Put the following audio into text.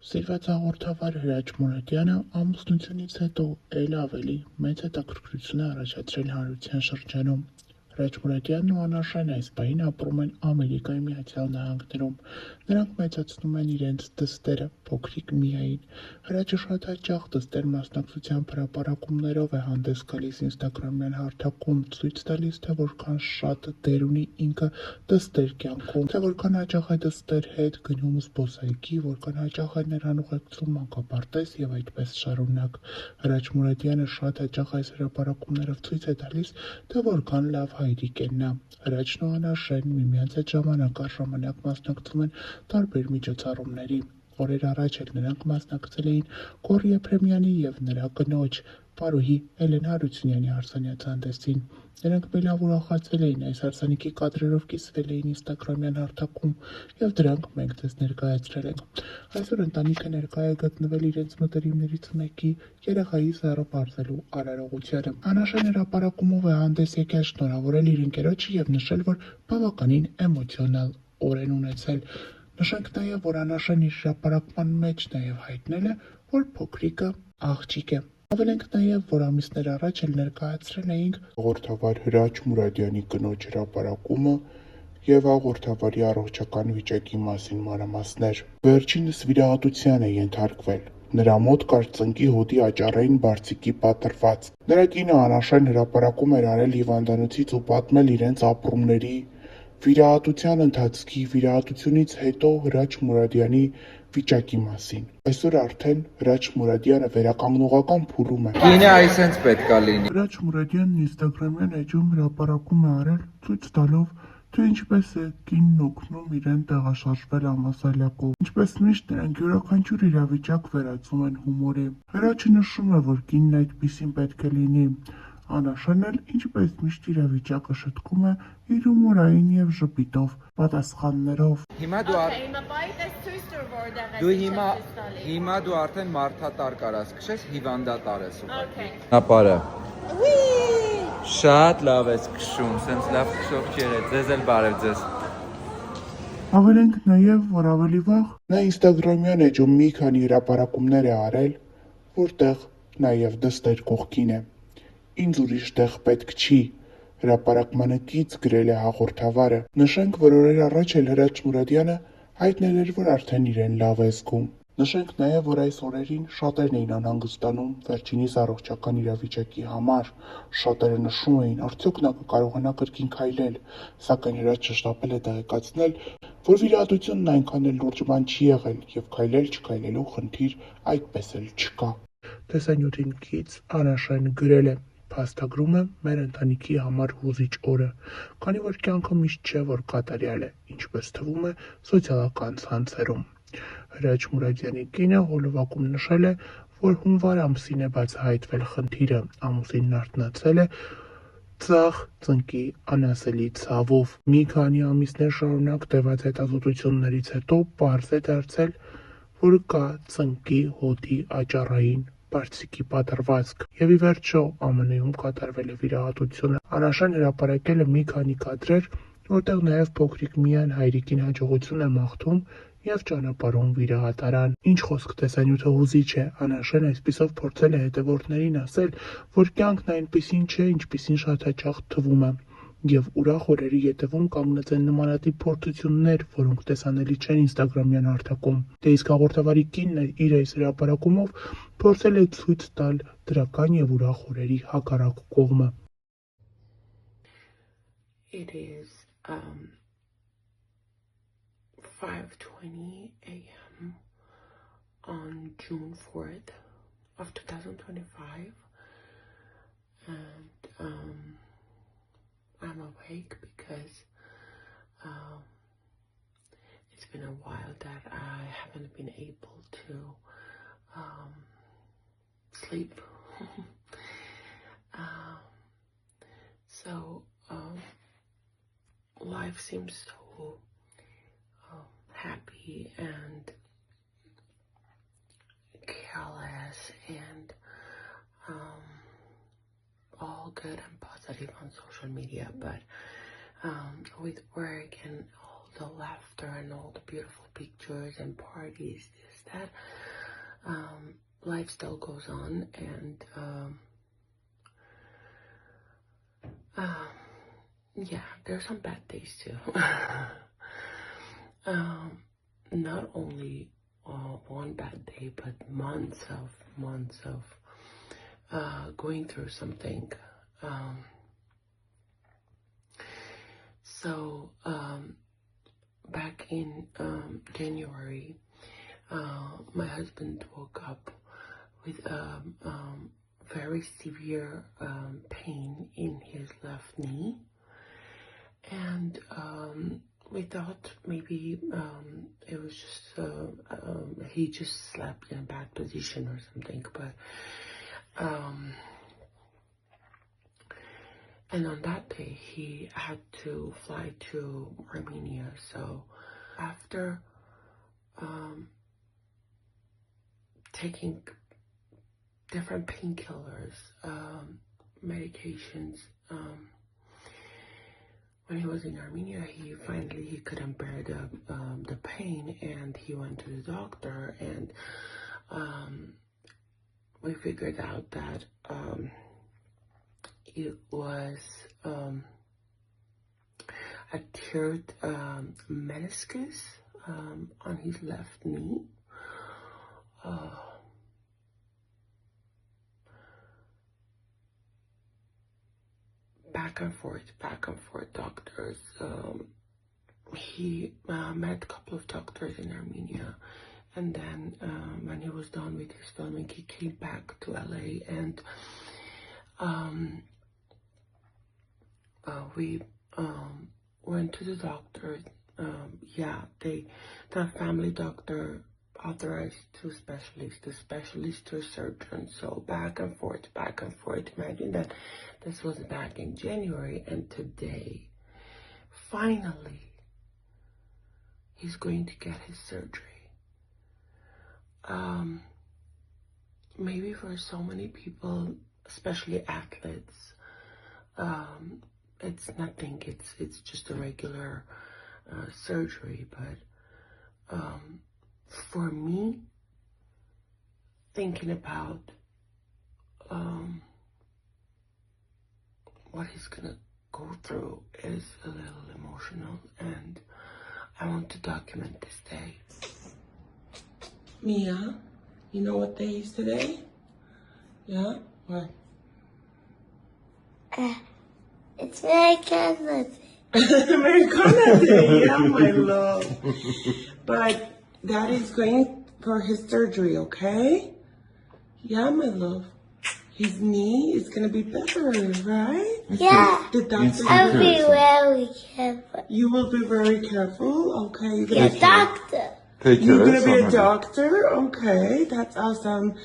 Սիրված հաղորդավար Հրաչ Մուրադյանը ամուսնությունից հետո էլ ավելի մեծ հետաքրքրություն է առաջացրել հանրության շրջանում։ Հրաչ Մուրադյանն ու Անաշեն այս պահին ապրում են Ամերիկայի Միացյալ Նահանգներում։ Նրանք մեծացնում են իրենց դստերը, փոքրիկ Միային։ Հրաչը շատ հաճախ դստեր մասնակցությամբ հրապարակումներով է հանդես գալիս ինստագրամյան հարթակում, ցույց տալիս, թե որքան շատ դեր ունի ինքը դստեր կյանքում, թե որքան հաճախ է դստեր հետ գնում զբոսայգի, որքան հաճախ է նրան ուղեկցում մանկապարտեզ եւ այդպես շարունակ։ Հրաչ Մուրադյանը շատ հաճախ այս հրապարակումներով ցույց է տալիս, թե որքան լավ հայրիկ է նա։ Հրաչն ու Անաշեն միմյանց հետ ժամանակ առ ժամանակ մասնակցում են տարբեր միջոցառումների։ Օրեր առաջ էլ նրանք մասնակցել էին Գոռ Եփրեմյանի եւ նրա կնոջ պարուհի Էլեն Հարությունյանի հարսանյաց-հանդեսին։ Նրանք մի լավ ուրախացել էին, այս հարսանիքի կադրերով կիսվել էին ինստագրամյան հարթակում եւ դրանք մենք ձեզ ներկայացրել ենք։ Այսօր ընտանիքը ներկա է գտնվել իրենց մտերիմներից մեկի երեխայի սեռը պարզելու արարողությանը։ Անաշեն հրապարակումով է հանդես եկել շնորհավորել իր ընկերոջը եւ նշել, որ բավականին էմոցիոնալ օր են ունեցել։ Նշենք նաեւ, որ Անաշեն իր հրապարակման մեջ նաեւ հայտնել է, որ փոքրիկը աղջիկ է։ Ավելենք նաև, որ ամիսներ առաջ էլ ներկայացրել էինք հաղորդավար Հրաչ Մուրադյանի կնոջ հրապարակումը եւ հաղորդավարի առողջական վիճակի մասին մանրամասներ։ Վերջինս վիրահատության է ենթարկվել։ Նրա մոտ կար ծնկի հոտի աճառային բարձիկի պատրված։ Նրա կինը Անաշեն հրապարակում էր արել հիվանդանոցից ու պատմել իրենց ապրումների, վիրահատության ընթացքի, վիրահատությունից հետո Հրաչ Մուրադյանի վիճակի մասին։ Այսօր արդեն Հրաչ Մուրադյանը վերականգնողական փուլում է։ Կինը այսենց պետքա լինի։ Հրաչ Մուրադյանն ինստագրամյան էջում հրապարակում է արել, ցույց տալով, թե ինչպես է կինն օգնում իրեն տեղաշարժվել համալսարակով։ Ինչպես միշտ նրանք յուրաքանչյուր իրավիճակ վերածում են հումորի։ Հրաչը նշում է, որ կինն այդպիսին պետք է լինի։ Անաշեն էլ ինչպես միշտ իրավիճակը շտկում է իր հումորային եւ ժպիտով պատասխաններով։ Հիմա դու արդեն մարդատար կարաս քշես, հիվանդատար ես ուղղակի։ Ապարը։ Շատ լավ ես քշում, սենց լավ քշող չեղե, ձեզ էլ բարև ձեզ։ Ավելենք նաև, որ ավելի վաղ նա ինստագրամյան էջում մի քանի հրապարակումներ է արել, որտեղ նաև դստեր կողքին է։ Ինձ ուրիշ տեղ պետք չի, հրապարակմանը կից գրել է հաղորդավարը։ Նշենք, որ օրեր առաջ էլ Հրաչ Մուրադյանը հայտնել էր, որ արդեն իրեն լավ է զգում։ Նշենք նաև, որ այս օրերին շատերն էին անհանգստանում վերջինիս առողջական իրավիճակի համար, շատերը նշում էին, արդյոք նա կկարողանա կրկին քայլել, սակայն Հրաչը շտապել է տեղեկացնել, որ վիրահատությունն այնքան էլ լուրջ բան չի եղել եւ քայլել-չքայլելու խնդիր այդպես էլ չկա։ Տեսանյութին կից Անաշեն գրել է. Փաստագրում եմ մեր ընտանիքի համար հուզիչ օրը, քանի որ կյանքը միշտ չէ, որ կատարյալ է, ինչպես թվում է սոցիալական ցանցերում։ Հրաչ Մուրադյանի կինը հոլովակում նշել է, որ հունվար ամսին է բացահայտվել խնդիրը, ամուսինն արթնացել է ձախ ծնկի անասելի ցավով։ Մի քանի ամիսներ շարունակ տևած հետազոտություններից հետո պարզ է դարձել, որ կա ծնկի հոտի աճառային բարձիկի պատրվածք եւ ի վերջո ԱՄՆ-ում կատարվել է վիրահատությունը։ Անաշեն հրապարակել է մի քանի կադրեր, որտեղ նաեւ փոքրիկ Միան հայրիկին հաջողություն է մաղթում եւ ճանապարհում վիրահատարան։ Ինչ խոսք, տեսանյութը հուզիչ է։ Անաշեն այսպիսով փորձել է հետևորդներին ասել, որ կյանքն այնպիսին չէ, ինչպիսին շատ հաճախ թվում է։ Եվ ուրախ օրերի ետևում կանգնած են նմանատիպ փորձություններ, որոնք տեսանելի չեն ինստագրամյան հարթակում։ Դե իսկ հաղորդավարի կինն իր այս հրապարակումով փորձել է ցույց տալ դրական եւ ուրախ օրերի հակառակ կողմը։ It is 5:20 a.m. on June 4th of 2025 and I'm awake because it's been a while that I haven't been able to sleep. So life seems so happy and careless and all good and positive on social media, but with work and all the laughter and all the beautiful pictures and parties, is that life still goes on, and yeah, there's some bad days too. Not only one bad day, but months of going through something. So back in January, my husband woke up with very severe pain in his left knee, and we thought maybe it was just he just slept in a bad position or something, but and on that day he had to fly to Armenia. So after taking different painkillers, medications, when he was in Armenia, he couldn't bear the pain, and he went to the doctor, and we figured out that it was a teared meniscus on his left knee. Back and forth doctors. He met a couple of doctors in Armenia, and then when he was done with his filming, he came back to LA, and we went to the doctor. The family doctor authorized two specialists, the specialist to a surgeon. So back and forth. Imagine that this was back in January, and today, finally, he's going to get his surgery. Maybe for so many people, especially athletes, it's nothing. It's just a regular surgery, but for me, thinking about what he's gonna go through is a little emotional, and I want to document this day. Mia, you know what day is today? Yeah? What? It's Americana Day. Americana Day, yeah, my love. But Daddy's going for his surgery, okay? Yeah, my love. His knee is gonna be better, right? Yeah. The doctor. I'll be very careful. You will be very careful, okay? Be a doctor. You're gonna be a doctor? Okay, that's awesome.